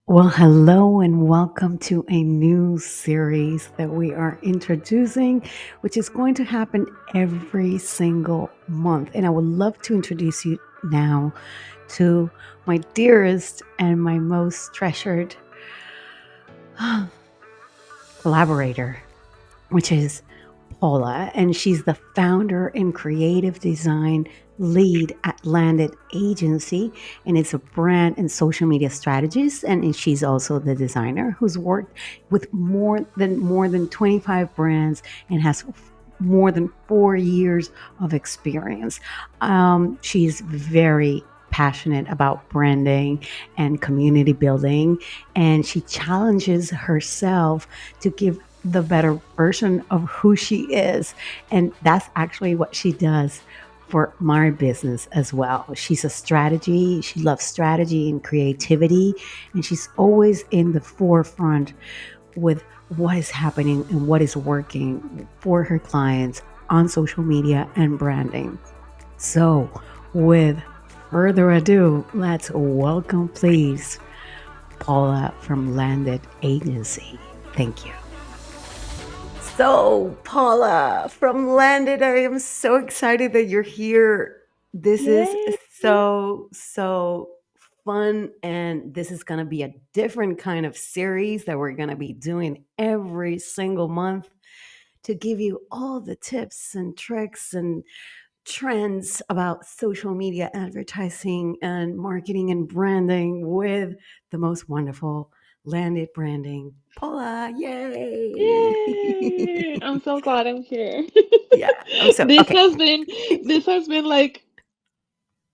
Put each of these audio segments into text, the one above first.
Well, hello and welcome to a new series that we are introducing, which is going to happen every single month. And I would love to introduce you now to my dearest and my most treasured collaborator, which is Paula, and she's the founder and creative design lead at Landit agency, and it's a brand and social media strategist. And she's also the designer who's worked with more than 25 brands and has more than 4 years of experience. She's very passionate about branding and community building, and she challenges herself to give the better version of who she is. And that's actually what she does for my business as well. She loves strategy and creativity, and she's always in the forefront with what is happening and what is working for her clients on social media and branding. So, with further ado, let's welcome, please, Paula from Landit Agency. Thank you. So, Paula from Landed, I am so excited that you're here. This is Yay! so fun, and this is going to be a different kind of series that we're going to be doing every single month to give you all the tips and tricks and trends about social media advertising and marketing and branding with the most wonderful Landed Branding. Paula, yay! Yay! I'm so glad I'm here. Yeah, I'm so This okay. has been this has been like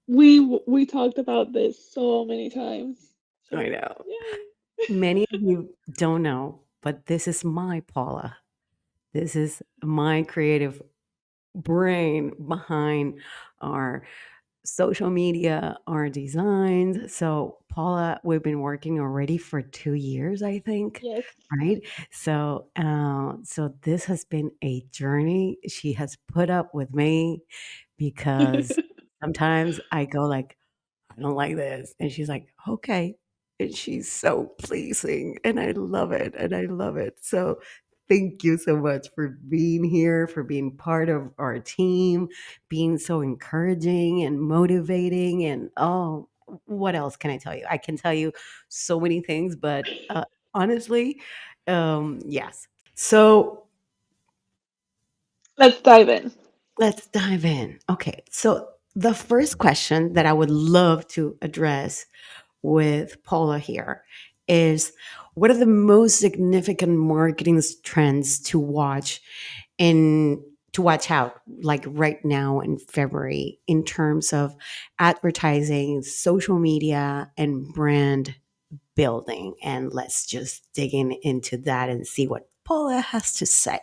we talked about this so many times. I So, know. yay. Many of you don't know, but this is my Paula. This is my creative brain behind our social media, our designs. So, Paula, we've been working already for 2 years, I think, Yes. right? So this has been a journey. She has put up with me because sometimes I go like, I don't like this. And she's like, okay. And she's so pleasing. And I love it. And I love it. So thank you so much for being here, for being part of our team, being so encouraging and motivating. And oh, what else can I tell you? I can tell you so many things, but honestly, yes. So Let's dive in. let's dive in. Okay. So the first question that I would love to address with Paula here is, what are the most significant marketing trends in to watch out like right now in February in terms of advertising, social media and brand building? And let's just dig into that and see what Paula has to say.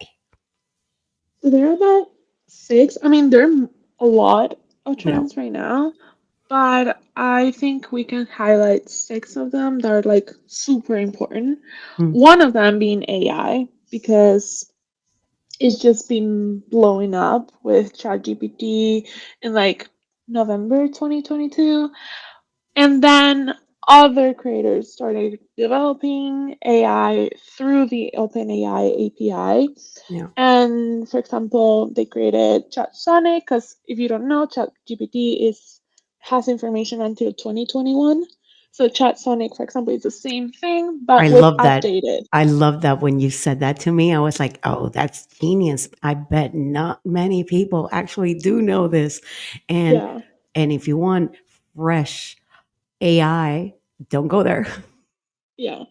So there are about six. I mean, there are a lot of No. trends right now, but I think we can highlight six of them that are like super important. Mm, One of them being AI, because it's just been blowing up with ChatGPT in like November 2022. And then other creators started developing AI through the OpenAI API. yeah. And for example, they created ChatSonic because if you don't know, ChatGPT is has information until 2021. So ChatSonic, for example, is the same thing I but with love that. updated. I love that when you said that to me, I was like, "Oh, that's genius." I bet not many people actually do know this. And Yeah. and if you want fresh AI, don't go there. Yeah.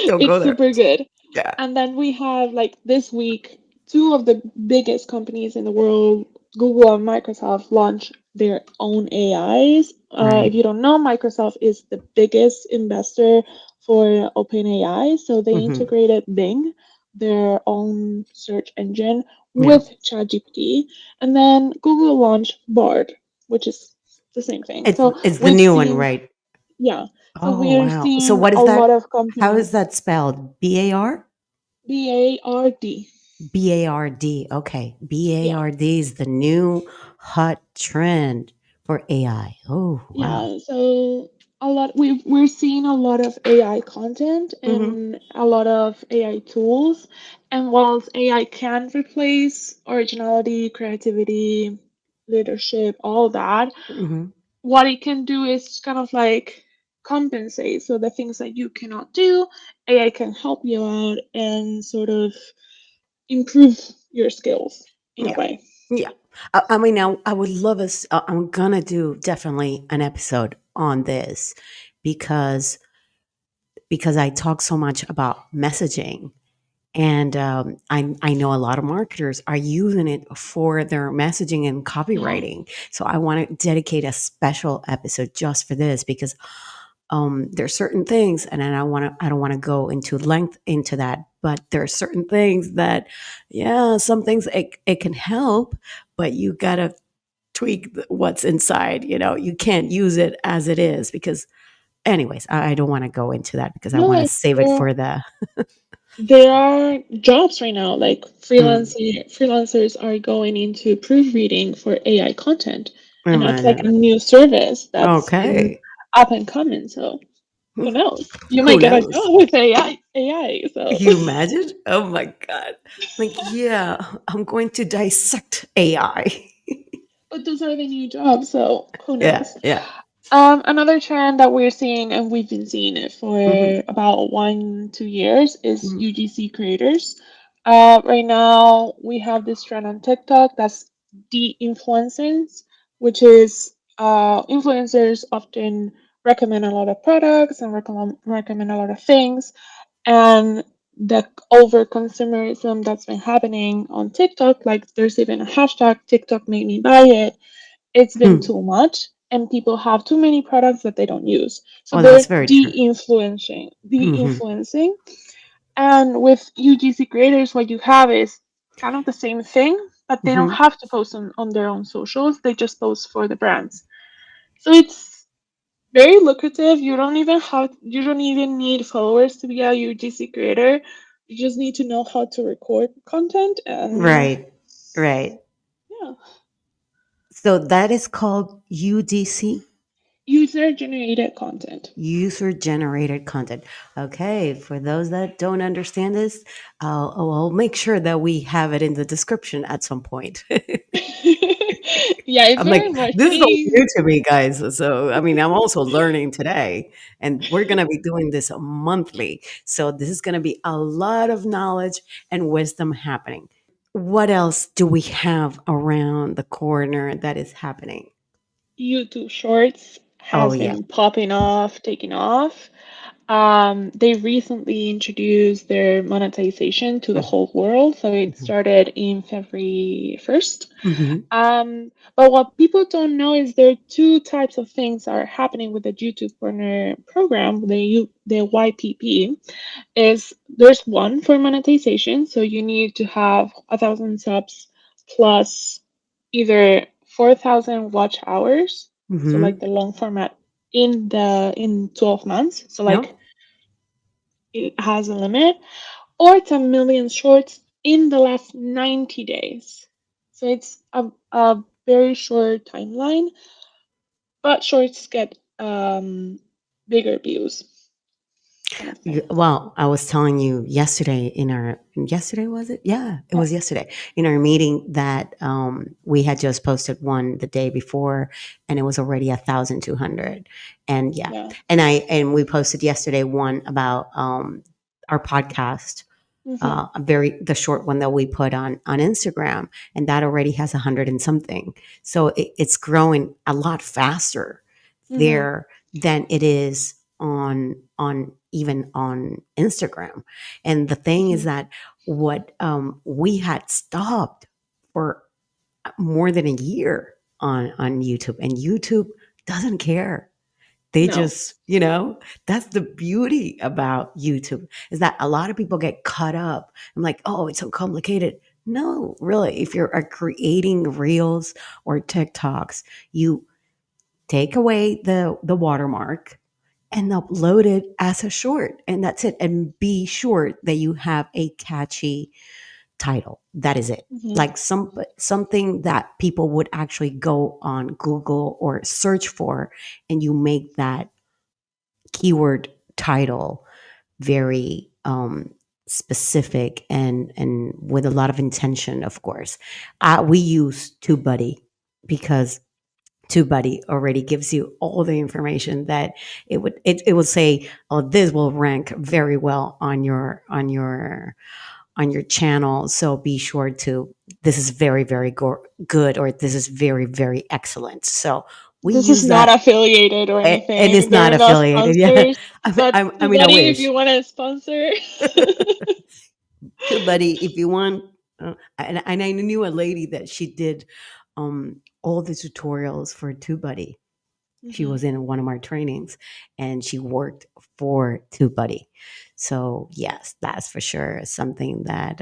Don't go It's there. super good. Yeah. And then we have like this week, two of the biggest companies in the world, Google and Microsoft, launch their own AIs. If Right. you don't know, Microsoft is the biggest investor for OpenAI. So they Mhm. integrated Bing, their own search engine, Yeah. with ChatGPT. And then Google launched Bard, which is the same thing. It's So it's the we've new one, seen, right? yeah. So Oh, we're wow. So seeing what a is lot of that? How is companies. that spelled? BAR? Bard. BARD. Okay. Yeah. BARD is the new hot trend for AI. Oh, wow. Yeah. So we're seeing a lot of AI content Mm-hmm. and a lot of AI tools. And whilst AI can replace originality, creativity, leadership, all that, Mm-hmm. what it can do is kind of like compensate. So the things that you cannot do, AI can help you out and sort of improve your skills in a Yeah. way. Yeah. I mean, I would love us. I'm gonna do definitely an episode on this because I talk so much about messaging, and I know a lot of marketers are using it for their messaging and Yeah. copywriting. So I want to dedicate a special episode just for this because there's certain things, and I don't want to go into length into that, but there are certain things that, yeah, some things it can help, but you gotta tweak what's inside. You can't use it as it is because, anyways, I don't want to go into that because I No, want to I save it feel for the. there are jobs right now, like Mm, freelancers are going into proofreading for AI content, and that's like a imagine. new service that's been Okay. up and coming. So who knows? You might Who get a knows? job with AI. So, You imagine? Oh my God. Like, yeah, I'm going to dissect AI. but those are the new jobs. So who Yeah, knows? yeah. Another trend that we're seeing, and we've been seeing it Hmm. for about 1, 2 years, is Hmm. UGC creators. Right now, we have this trend on TikTok that's de-influencing, which is influencers often recommend a lot of products and recommend a lot of things, and the over consumerism that's been happening on TikTok, like there's even a hashtag TikTok made me buy it. It's been Hmm. too much and people have too many products that they don't use. So Oh, they're that's very true. de-influencing. And with UGC creators, what you have is kind of the same thing, but they don't Hmm. have to post on their own socials. They just post for the brands. So it's very lucrative. You don't even need followers to be a UGC creator. You just need to know how to record content and Right, right. yeah. So that is called UDC, User generated content. user generated content. Okay, for those that don't understand this, I'll make sure that we have it in the description at some point. Yeah, it's I'm like, very this is all marketing. new to me, guys. So, I mean, I'm also learning today, and we're going to be doing this monthly. So, this is going to be a lot of knowledge and wisdom happening. What else do we have around the corner that is happening? YouTube Shorts Oh, has yeah. been popping off, taking off. They recently introduced their monetization to the whole world, so it Mhm. started in February 1st. Mhm. But what people don't know is there are two types of things that are happening with the YouTube Partner Program, the YPP. Is there's one for monetization, so you need to have 1,000 subs plus either 4,000 watch hours, so like Mhm. the long format in 12 months, so like Yep. it has a limit, or it's 1 million shorts in the last 90 days. So it's a very short timeline, but shorts get bigger views kind of thing. Well, I was telling you yesterday yesterday was it? Yeah, it Yeah, was yesterday in our meeting that we had just posted one the day before, and it was already 1,200. And yeah, yeah. and we posted yesterday one about our podcast, Hmm. a very the short one that we put on Instagram, and that already has 100 and something. So it's growing a lot faster Hmm. there than it is on even on Instagram. And the thing is Hmm. that what we had stopped for more than a year on YouTube, and YouTube doesn't care. They No. just, that's the beauty about YouTube is that a lot of people get caught up. I'm like, oh, it's so complicated. No, really. If you're creating reels or TikToks, you take away the watermark and upload it as a short, and that's it. And be sure that you have a catchy title. That is it. Hmm. Like something that people would actually go on Google or search for, and you make that keyword title, very specific and with a lot of intention, of course. We use TubeBuddy because TubeBuddy already gives you all the information that it will say, oh, this will rank very well on your channel. So be sure to, this is very, very good, or this is very, very excellent. So we This is use not that. affiliated or And it's anything. not They're not affiliated. Yeah. sponsors. I But I mean, I buddy, if wish. you want to sponsor, TubeBuddy, if you want. And I knew a lady that she did all the tutorials for TubeBuddy. She hmm was in one of my trainings and she worked for TubeBuddy. So, yes, that's for sure something that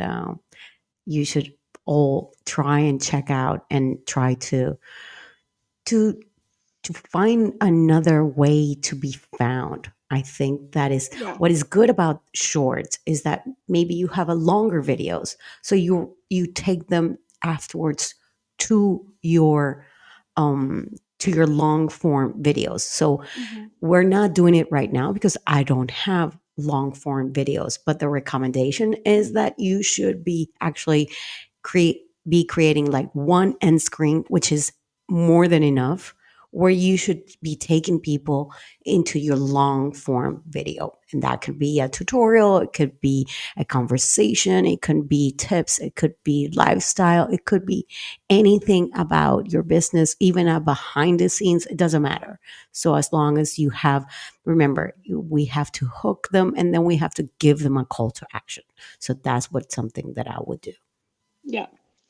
you should all try and check out and try to to find another way to be found. I think that is yeah, what is good about shorts, is that maybe you have a longer videos, so you take them afterwards to your long form videos. So hmm we're not doing it right now because I don't have long form videos, but the recommendation is that you should be actually creating like one end screen, which is more than enough, where you should be taking people into your long form video. And that could be a tutorial, it could be a conversation, it could be tips, it could be lifestyle, it could be anything about your business, even a behind the scenes, it doesn't matter. So as long as you have, remember, we have to hook them and then we have to give them a call to action. So that's what something that I would do. yeah.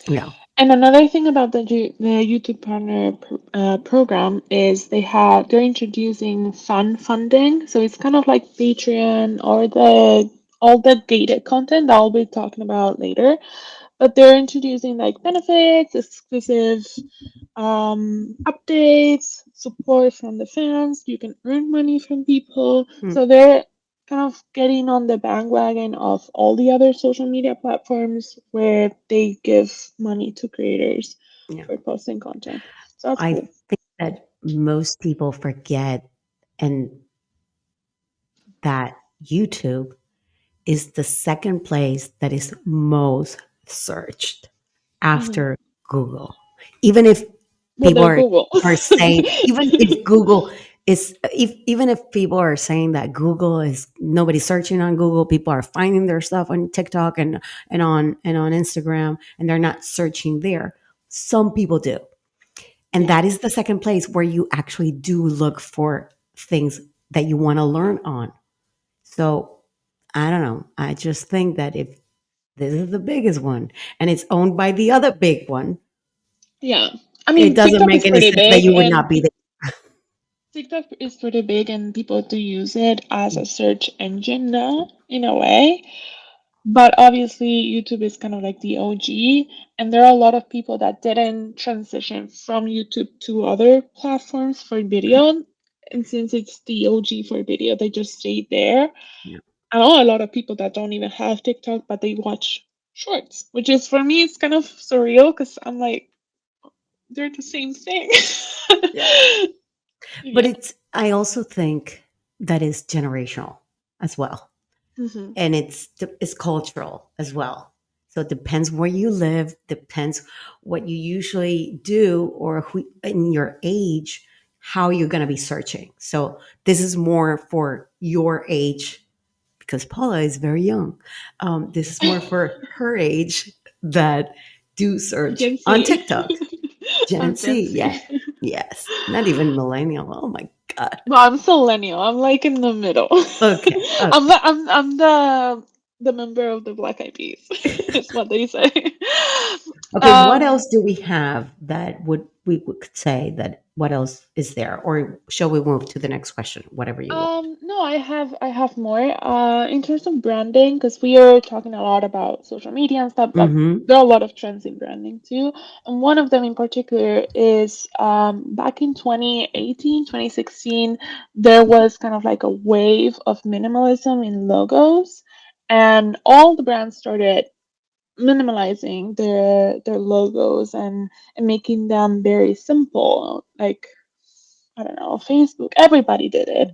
Yeah. And another thing about the YouTube Partner program is they're introducing fun funding. So it's kind of like Patreon or the all the gated content that I'll be talking about later. But they're introducing like benefits, exclusive updates, support from the fans. You can earn money from people. Mm, So they're kind of getting on the bandwagon of all the other social media platforms where they give money to creators yeah. for posting content. So that's I cool. think that most people forget and that YouTube is the second place that is most searched hmm after Google. Even if Well, people they're Google. are saying, even if Google is, if even if people are saying that Google is nobody's searching on Google, people are finding their stuff on TikTok and on Instagram, and they're not searching there. Some people do, and Yeah, that is the second place where you actually do look for things that you want to learn on. So I don't know. I just think that if this is the biggest one and it's owned by the other big one, yeah. I it mean, doesn't TikTok make is any pretty sense that big, you would and not be there. TikTok is pretty big, and people do use it as a search engine now, in a way. But obviously, YouTube is kind of like the OG, and there are a lot of people that didn't transition from YouTube to other platforms for video. And since it's the OG for video, they just stayed there. Yeah. I know a lot of people that don't even have TikTok, but they watch shorts, which is for me, it's kind of surreal because I'm like, they're the same thing. Yeah. But Yeah. I also think that is generational as well. hmm And it's cultural as well. So it depends where you live, depends what you usually do or who in your age, how you're going to be searching. So this is more for your age because Paula is very young. This is more for her age that do search Gen on Z. TikTok. Gen I'm Gen Z, yeah, Z. yes, not even millennial. Oh my god. No, I'm millennial. I'm like in the middle. Okay, I'm the member of the Black Eyed Peas. Is what they say. okay. What Um, else do we have that we could say that what else is there, or shall we move to the next question? Whatever you want. no, I have more. In terms of branding, because we are talking a lot about social media and stuff, but Mm-hmm. there are a lot of trends in branding too. And one of them in particular is back in 2018, 2016, there was kind of like a wave of minimalism in logos, and all the brands started minimalizing their logos and making them very simple. Like, I don't know, Facebook, everybody did it.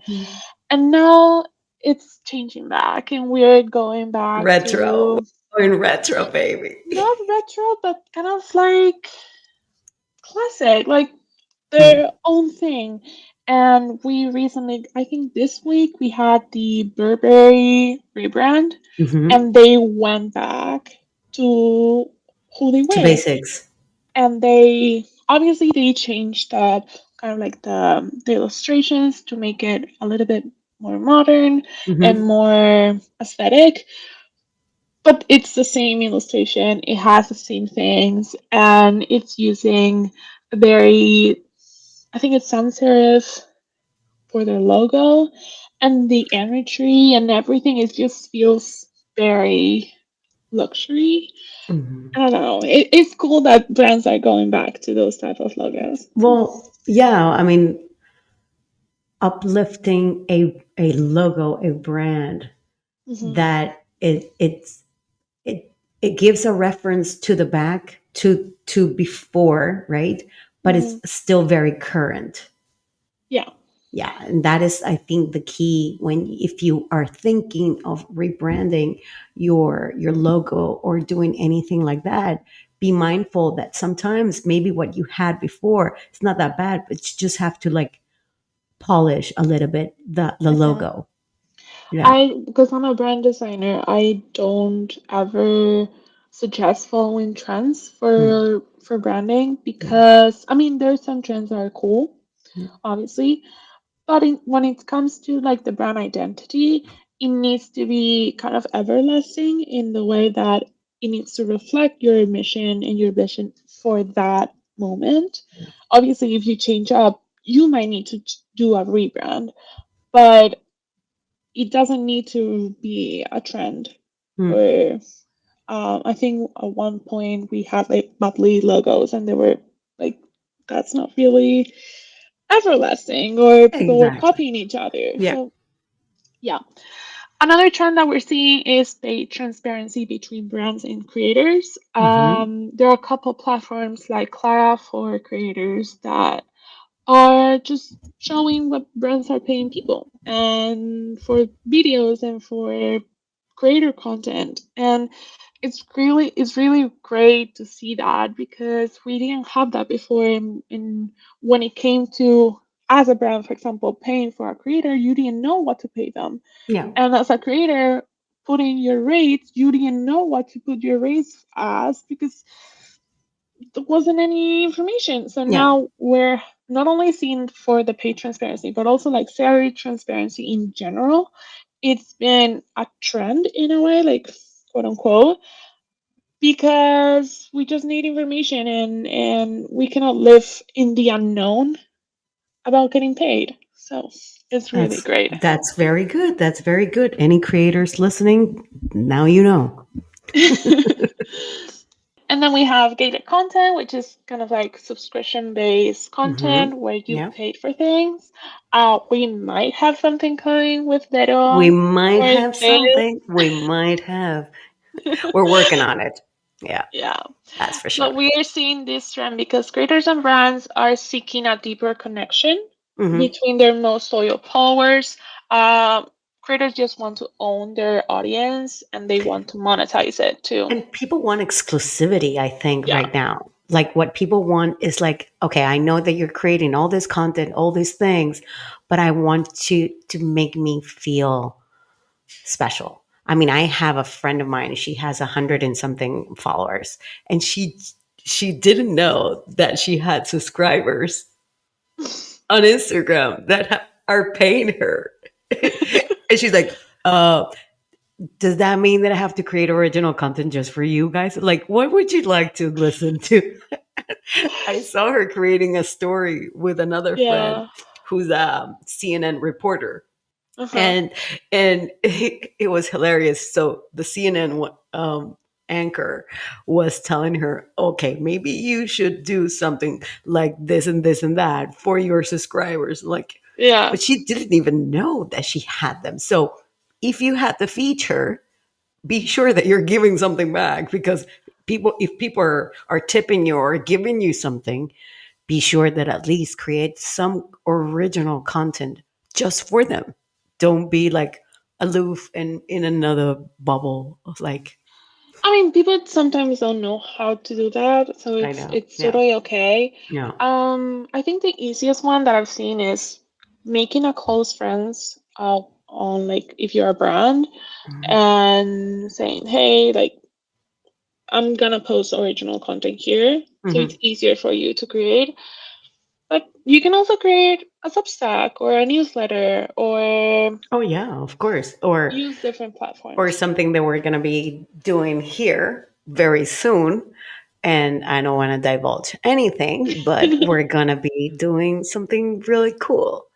And now it's changing back, and we're going back Retro. to We're going retro, baby. not retro, but kind of like classic, like Mm. their own thing. And we recently, I think this week, we had the Burberry rebrand, Hmm. and they went back to who they To were. basics. And they obviously they changed up kind of like the illustrations to make it a little bit more modern and Hmm. more aesthetic, but it's the same illustration, it has the same things, and it's using a very, I think it's sans serif for their logo, and the imagery and everything, it just feels very luxury. Hmm. I don't know, it's cool that brands are going back to those type of logos. Well, yeah, I mean, uplifting a logo, a brand Hmm. that it it gives a reference to the back to before, right? But it's Hmm. still very current. Yeah. Yeah, and that is, I think, the key when if you are thinking of rebranding your logo or doing anything like that, be mindful that sometimes maybe what you had before it's not that bad, but you just have to like polish a little bit the Hmm. logo. Yeah. I, because I'm a brand designer, I don't ever suggest following trends Mm. for branding, Yeah. because I mean there's some trends that are cool, Yeah. obviously, but when it comes to like the brand identity, it needs to be kind of everlasting in the way that it needs to reflect your mission and your vision for that moment. Obviously, if you change up, you might need to do a rebrand, but it doesn't need to be a trend. Mm. Or I think at one point we had like monthly logos, and they were like, that's not really everlasting, or people were Exactly. copying each other. Yeah. So yeah. Another trend that we're seeing is the transparency between brands and creators. Hmm. There are a couple platforms like Clara for creators that are just showing what brands are paying people and for videos and for creator content. And it's really great to see that, because we didn't have that before. In when it came to, as a brand, for example, paying for a creator, you didn't know what to pay them. Yeah. And as a creator, putting your rates, you didn't know what to put your rates as, because there wasn't any information. So Yeah. now we're not only seeing for the pay transparency, but also like salary transparency in general. It's been a trend in a way, like quote unquote, because we just need information, and we cannot live in the unknown about getting paid. So it's really great. That's very good. That's very good. Any creators listening, now you know. And then we have gated content, which is kind of like subscription based Hmm. content where you Yeah. paid for things. We might have something coming with We Vero might for have this. something. We might have. We're working on it. Yeah, Yeah. that's for sure. But we are seeing this trend because creators and brands are seeking a deeper connection Hmm. between their most loyal followers. Um, Creators just want to own their audience, and they want to monetize it too. And people want exclusivity, I think, Yeah. right now. Like what people want is like, okay, I know that you're creating all this content, all these things, but I want to make me feel special. I mean, I have a friend of mine, she has 100 and something followers, and she didn't know that she had subscribers on Instagram that are paying her. And she's like, does that mean that I have to create original content just for you guys? Like, what would you like to listen to? I saw her creating a story with another friend Yeah. who's a CNN reporter, Uh-huh. and it was hilarious. So the CNN anchor was telling her, okay, maybe you should do something like this and this and that for your subscribers, like, Yeah. but she didn't even know that she had them. So if you had the feature, be sure that you're giving something back, because people, if people are tipping you or giving you something, be sure that at least create some original content just for them. don't be like aloof and in another bubble of like, I mean, people sometimes don't know how to do that, so I it's know. it's Yeah. totally okay. Yeah. I think the easiest one that I've seen is making a close friends on like if you're a brand Mhm. and saying, hey, like I'm gonna post original content here, so it's Mhm. easier for you to create. But you can also create a Substack or a newsletter or Oh yeah, of course. Or use different or platforms. something that we're going to be doing here very soon. And I don't want to divulge anything, but we're going to be doing something really cool.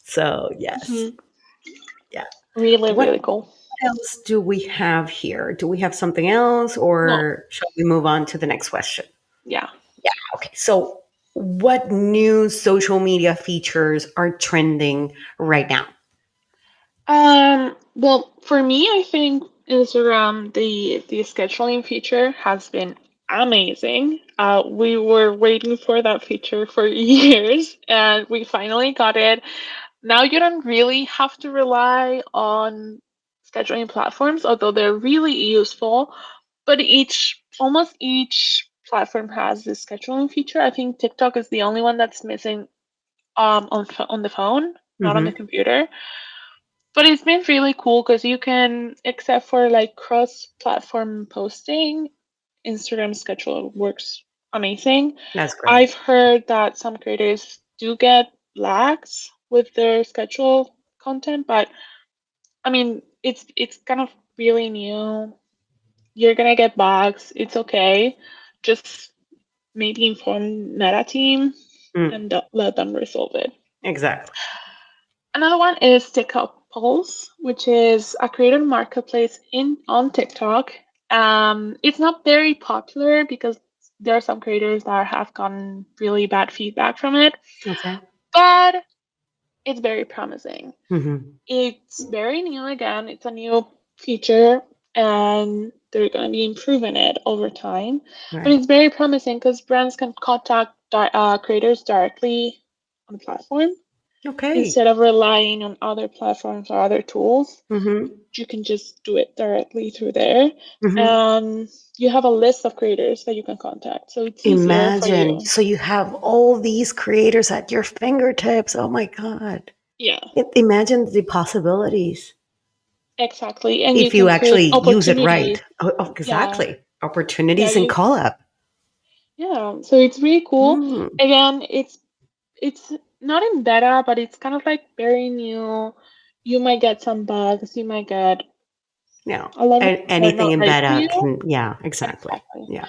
So, yes. Mhm. Yeah. Really, What really cool. else do we have here? Do we have something else No, or shall we move on to the next question? yeah. Yeah. Okay. So, what new social media features are trending right now? Well, for me, I think Instagram, the scheduling feature has been amazing. We were waiting for that feature for years, and we finally got it. Now you don't really have to rely on scheduling platforms, although they're really useful. But almost each platform has this scheduling feature. I think TikTok is the only one that's missing on the phone, not on the Mm-hmm. computer. But it's been really cool because you can, except for like cross-platform posting, Instagram schedule works amazing. That's great. I've heard that some creators do get lags with their schedule content, but I mean, it's kind of really new. You're gonna get bugs. It's okay. Just maybe inform Meta team Mm, and let them resolve it. exactly. Another one is TikTok Pulse, which is a creator marketplace in on TikTok. It's not very popular because there are some creators that have gotten really bad feedback from it, Okay. but it's very promising. Mm-hmm. It's very new again. It's a new feature, and they're going to be improving it over time. But Right. it's very promising because brands can contact creators directly on the platform Okay. instead of relying on other platforms or other tools. Mm-hmm. You can just do it directly through there. Mm-hmm. And you have a list of creators that you can contact. So it's easier for Imagine. you. So you have all these creators at your fingertips. Oh my God. Yeah, Imagine the possibilities exactly. And you if you can create actually use it opportunities. right. Oh, Yeah. exactly. Yeah, Opportunities and you collab. yeah. So it's really cool. Mm. Again, it's not in beta, but it's kind of like very new. You might get some bugs, you might get Yeah. elements that are Anything not in right for beta you. can, yeah, exactly. Exactly. Yeah.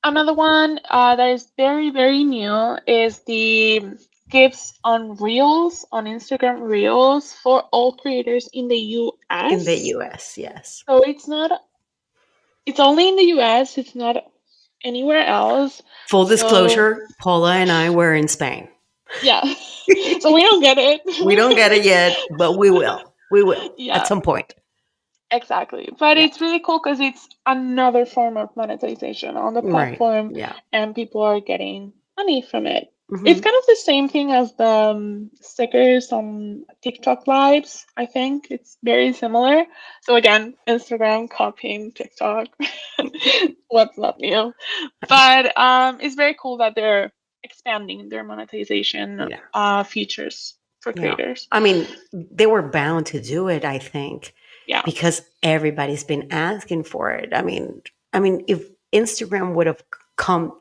Another one that is very, very new is the gifts on Reels, on Instagram Reels for all creators in the In the US. US, yes. So it's only in the US, it's not anywhere else. Full So, disclosure, Paula and I were in Spain. yeah. So we don't get We don't get it it. yet, but we will. We will at Yeah, some point. exactly. But Yeah. it's really cool because it's another form of monetization on the Right. platform Yeah. and people are getting money from it. It's Hmm. kind of the same thing as the stickers on TikTok lives, I think. It's very similar. So again, Instagram copying TikTok. What's not new? But it's very cool that they're expanding their monetization Yeah. features for Yeah. creators. I mean, they were bound to do it, I think, Yeah. because everybody's been asking for it. I mean, if Instagram would have come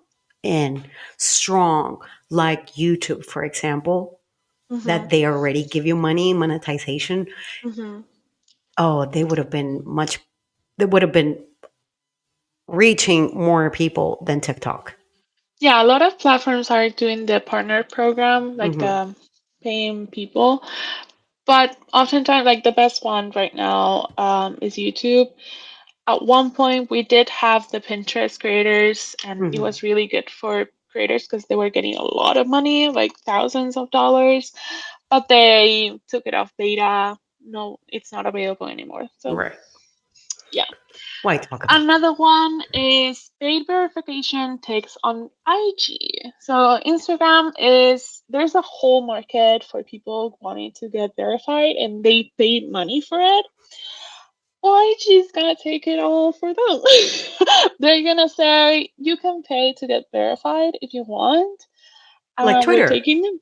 in strong, like YouTube, for example, Hmm. that they already give you money monetization, Hmm. oh, they would have been reaching more people than TikTok. Yeah, a lot of platforms are doing the partner program, like Hmm. the paying people. But oftentimes, like the best one right now is YouTube. At one point, we did have the Pinterest creators, and it Hmm. was really good for creators because they were getting a lot of money, like thousands of dollars. But they took it off beta. No, it's not available anymore. So Right. Yeah. Why talk about that? Another one is paid verification takes on IG. So Instagram is there's a whole market for people wanting to get verified and they pay money for it. YG's gonna take it all for them. They're gonna say you can pay to get verified if you want. Like We're Twitter. taking them,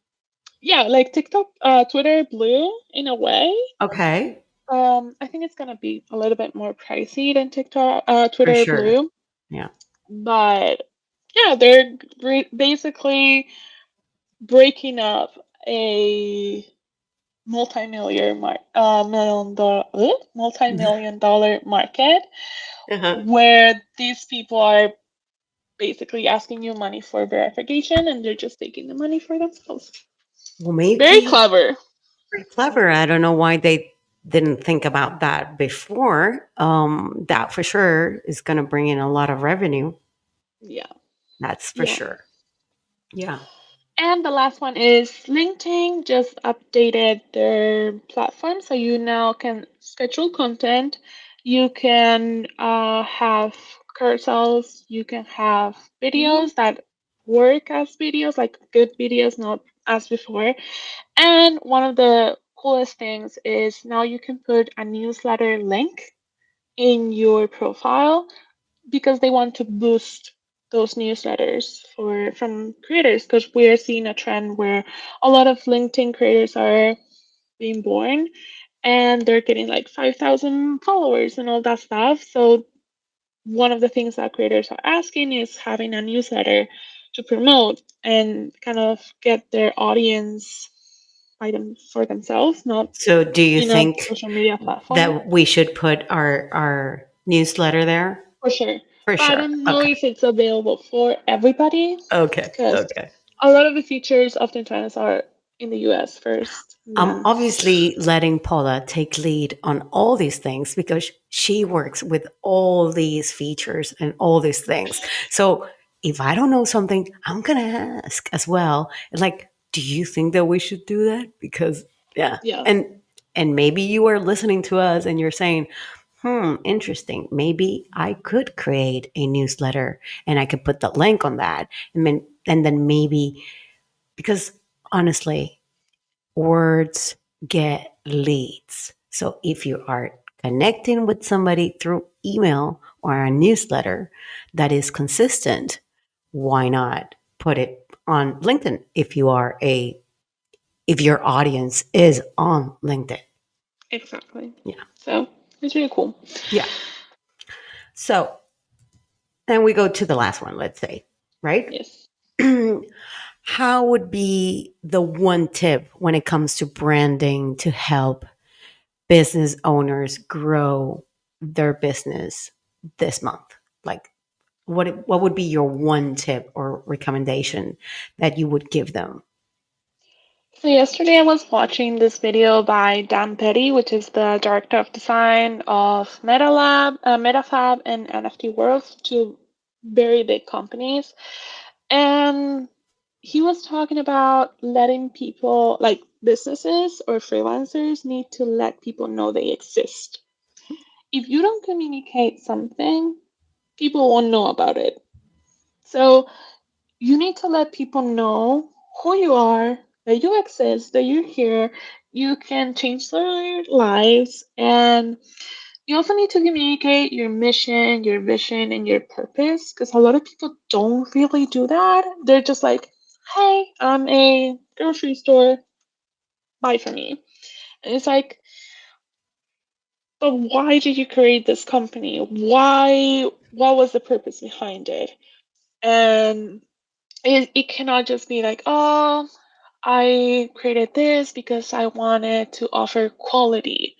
yeah, like TikTok, Twitter Blue in a way. Okay. I think it's gonna be a little bit more pricey than TikTok, For Twitter sure. Blue, Yeah. but yeah, they're basically breaking up a multi-million dollar market Uh-huh. where these people are basically asking you money for verification and they're just taking the money for themselves. Well, Very maybe clever. very clever. I don't know why they didn't think about that before. That for sure is going to bring in a lot of revenue. Yeah. That's for Yeah. sure. Yeah. And the last one is LinkedIn just updated their platform, so you now can schedule content. You can have carousels. You can have Mhm. videos that work as videos, like good videos, not as before. And one of the coolest things is now you can put a newsletter link in your profile because they want to boost those newsletters for from creators because we are seeing a trend where a lot of LinkedIn creators are being born and they're getting like 5,000 followers and all that stuff. So one of the things that creators are asking is having a newsletter to promote and kind of get their audience by them for themselves, not So, do you in a think social media platform. that we should put our newsletter there? For sure. For But I sure. don't know Okay. if it's available for everybody Okay. because Okay. a lot of the features oftentimes are in the US first. And I'm then, obviously letting Paula take lead on all these things because she works with all these features and all these things. So if I don't know something, I'm gonna ask as well. Like, do you think that we should do that? Because yeah, yeah, and maybe you are listening to us and you're saying, interesting. Maybe I could create a newsletter and I could put the link on that, and then maybe because honestly words get leads. So if you are connecting with somebody through email or a newsletter that is consistent, why not put it on LinkedIn if your audience is on LinkedIn? exactly. Yeah. So it's really cool. Yeah. So, and we go to the last one, let's say, right? Yes. How would be the one tip when it comes to branding to help business owners grow their business this month? Like, what would be your one tip or recommendation that you would give them? So yesterday I was watching this video by Dan Petty, which is the director of design of MetaFab, and NFT World, two very big companies. And he was talking about letting people, like businesses or freelancers, need to let people know they exist. If you don't communicate something, people won't know about it. So you need to let people know who you are, that you exist, that you're here. You can change their lives, and you also need to communicate your mission, your vision, and your purpose because a lot of people don't really do that. They're just like, hey, I'm a grocery store, buy from me. And it's like, but why did you create this company? What was the purpose behind it? And it cannot just be like, oh, I created this because I wanted to offer quality.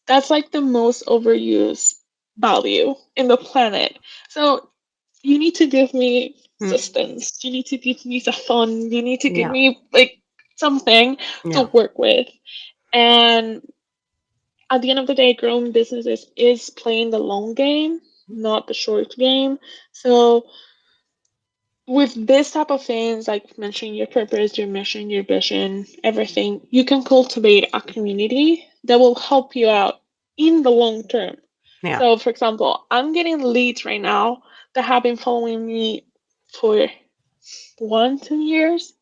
That's like the most overused value in the planet. So you need to give me Mm, substance. You need to give me the fun. You need to give yeah, me like something to yeah, work with. And at the end of the day, growing businesses is playing the long game, not the short game. So with this type of things, like mentioning your purpose, your mission, your vision, everything, you can cultivate a community that will help you out in the long term. Yeah. So, for example, I'm getting leads right now that have been following me for 1, 2 years,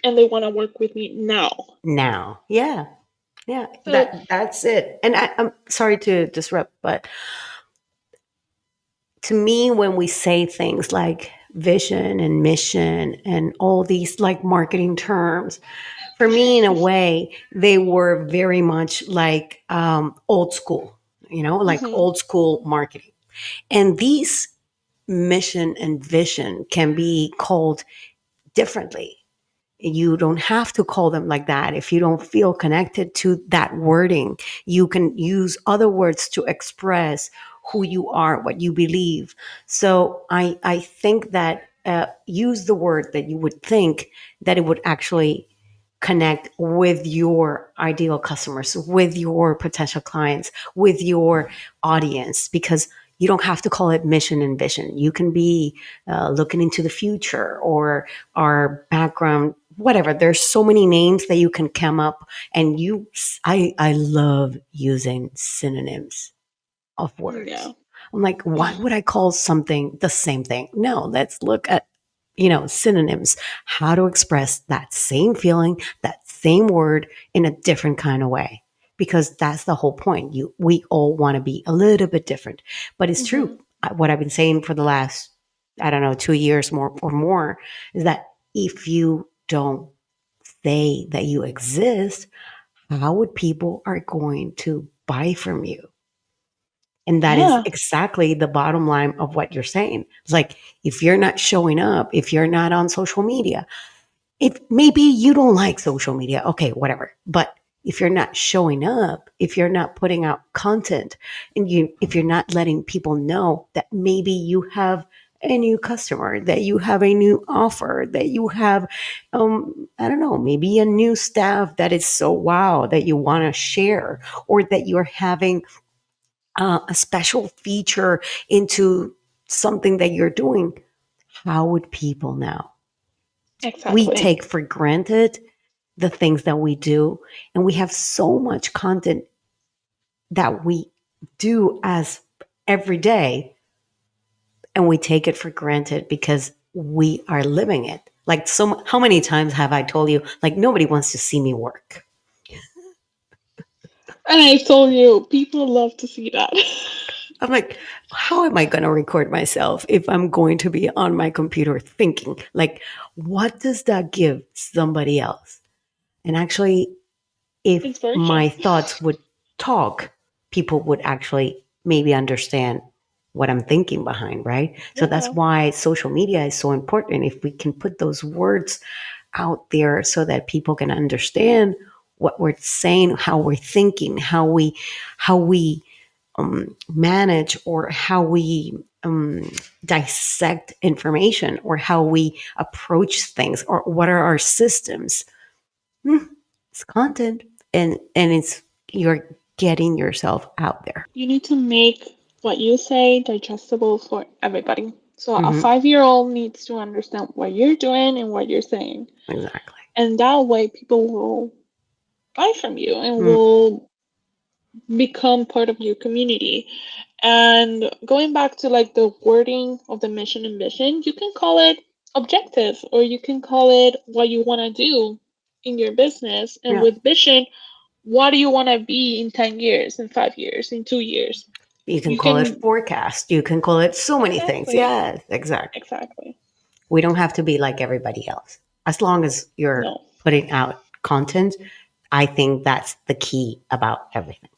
and they want to work with me now. Now. Yeah. Yeah. So, That's it. And I'm sorry to disrupt, but to me, when we say things like vision and mission and all these like marketing terms, for me, in a way, they were very much like old school, like mhm, old school marketing. And these mission and vision can be called differently. You don't have to call them like that. If you don't feel connected to that wording, you can use other words to express who you are, what you believe. So I think that use the word that you would think that it would actually connect with your ideal customers, with your potential clients, with your audience, because you don't have to call it mission and vision. You can be looking into the future or our background, whatever. There's so many names that you can come up, and I love using synonyms of yeah. words. I'm like, why would I call something the same thing? No, let's look at, synonyms, how to express that same feeling, that same word in a different kind of way. Because that's the whole point. We all want to be a little bit different. But it's true. Mhm. What I've been saying for the last, I don't know, 2 years more or more is that if you don't say that you exist, how would people are going to buy from you? And that is Yeah, exactly the bottom line of what you're saying. It's like, if you're not showing up, if you're not on social media, if maybe you don't like social media, okay, whatever. But if you're not showing up, if you're not putting out content, and if you're not letting people know that maybe you have a new customer, that you have a new offer, that you have, I don't know, maybe a new staff that is so wow that you want to share, or that you're having a special feature into something that you're doing, how would people know? We exactly. take for granted the things that we do, and we have so much content that we do as every day, and we take it for granted because we are living it. Like, so how many times have I told you, like, nobody wants to see me work? And I told you, people love to see that. I'm like, how am I going to record myself if I'm going to be on my computer thinking? Like, what does that give somebody else? And actually, if Inspiration. my thoughts would talk, people would actually maybe understand what I'm thinking behind, right? So that's Yeah, why social media is so important. If we can put those words out there so that people can understand what we're saying, how we're thinking, how we manage, or how we dissect information, or how we approach things, or what are our systems. Hmm, it's content, and it's you're getting yourself out there. you need to make what you say digestible for everybody. So a Hmm. 5-year-old needs to understand what you're doing and what you're saying. Exactly. And that way people will buy from you and Mm. will become part of your community. And going back to like the wording of the mission and vision, you can call it objective or you can call it what you want to do in your business. And Yeah. with vision, what do you want to be in 10 years, in 5 years, in 2 years? You can You call it can, forecast. You can call it so many things. exactly, Yes, exactly. exactly. We don't have to be like everybody else. As long as you're No. putting out content, I think that's the key about everything.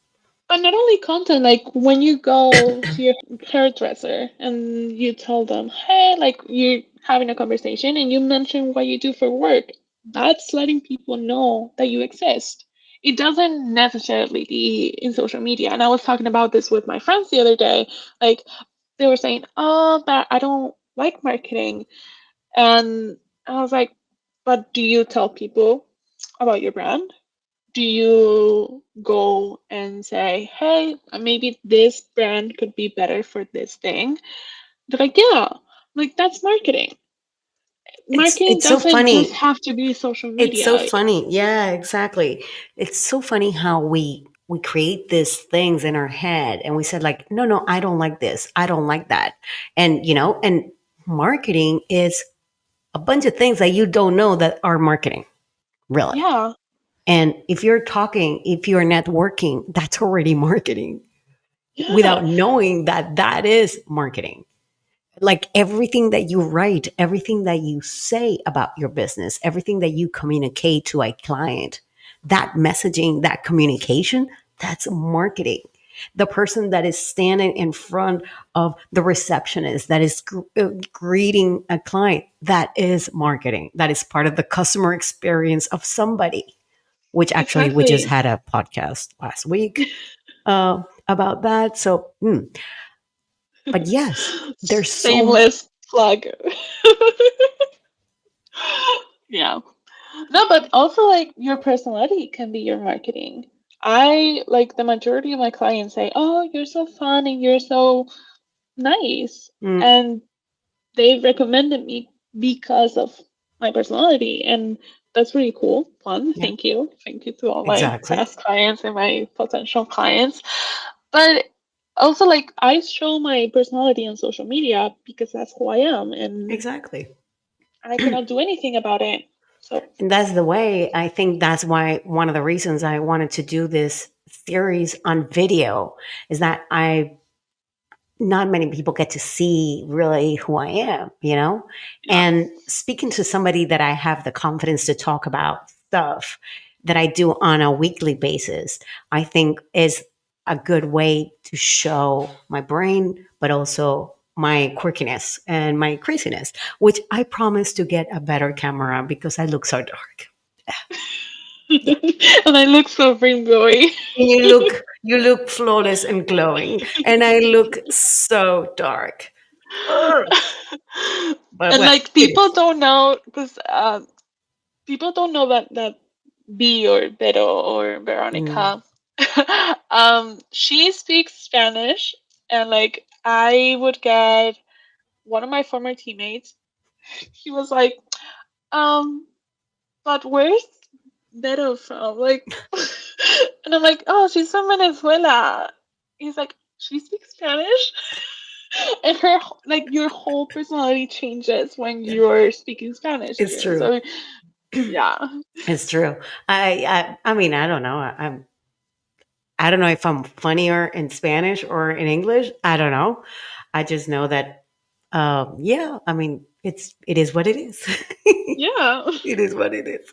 And not only content, like when you go to your hairdresser and you tell them, hey, like you're having a conversation and you mention what you do for work, that's letting people know that you exist. It doesn't necessarily be in social media. And I was talking about this with my friends the other day. Like they were saying, oh, but I don't like marketing. And I was like, but do you tell people about your brand? Do you go and say, hey, maybe this brand could be better for this thing? They're like, yeah, like that's marketing. Marketing It's so doesn't just funny. have to be social It's so media. funny. Yeah, exactly. It's so funny how we we create these things in our head and we said like, no, no, I don't like this. I don't like that. And, and marketing is a bunch of things that you don't know that are marketing, really. Yeah. And if you're talking, if you're networking, that's already marketing Yeah. without knowing that that is marketing. Like everything that you write, everything that you say about your business, everything that you communicate to a client, that messaging, that communication, that's marketing. The person that is standing in front of the receptionist that is greeting a client, that is marketing. That is part of the customer experience of somebody, which actually we just Exactly. had a podcast last week about that. So, but yes, there's so Shameless plug. Yeah. No, but also like your personality can be your marketing. I like the majority of my clients say, "Oh, you're so fun and you're so nice," mm, and they recommended me because of my personality, and that's really cool. One, yeah, thank you to all my exactly. past clients and my potential clients. But also, like I show my personality on social media because that's who I am, and Exactly. I cannot do anything about it. So And that's the way. I think that's why one of the reasons I wanted to do this series on video is that I not many people get to see really who I am. yeah, And speaking to somebody that I have the confidence to talk about stuff that I do on a weekly basis, I think is a good way to show my brain, but also my quirkiness and my craziness, which I promise to get a better camera because I look so dark. Yeah. and I look so rainbowy. And you look flawless and glowing, and I look so dark. Ugh. But And well, like it people is. don't know because people don't know that B or Beto or Mm, Veronica, she speaks Spanish, and like I would get one of my former teammates. He was like, um, but where's Beto from? Like, and I'm like, oh, she's from Venezuela. He's like, she speaks Spanish, and like your whole personality changes when yeah, you're speaking Spanish it's again. true. So yeah, It's true. I mean, I don't know. I don't know if I'm funnier in Spanish or in English. I don't know. I just know that, yeah. I mean, it is what it is. yeah. It is what it is.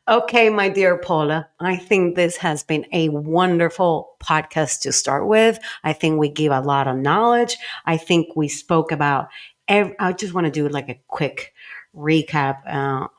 Okay, my dear Paula, I think this has been a wonderful podcast to start with. I think we give a lot of knowledge. I think we spoke about, I just want to do like a quick recap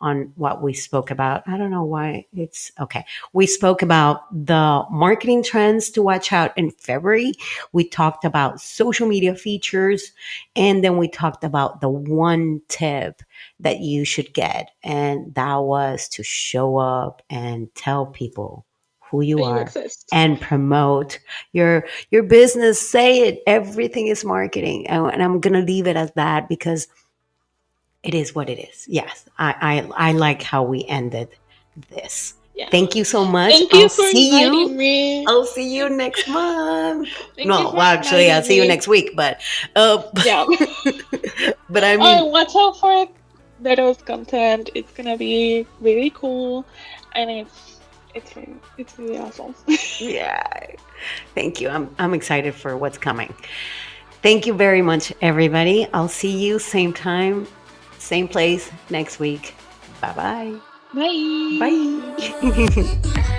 on what we spoke about. I don't know why it's okay. We spoke about the marketing trends to watch out in February. We talked about social media features, and then we talked about the one tip that you should get. And that was to show up and tell people who you That you are exist. and promote your business. Say it. Everything is marketing. And I'm gonna leave it as that because it is what it is. Yes. I like how we ended this. Yeah. Thank you so much. Thank I'll you for see inviting you. me. I'll see you next month. Thank you No, for well, actually, I'll inviting see you me. next week. But, uh, Yeah. but I mean, Oh, watch out for Beto's content. It's gonna be really cool, and it's really awesome. yeah. Thank you. I'm excited for what's coming. Thank you very much, everybody. I'll see you same time, same place next week. Bye-bye. Bye. Bye.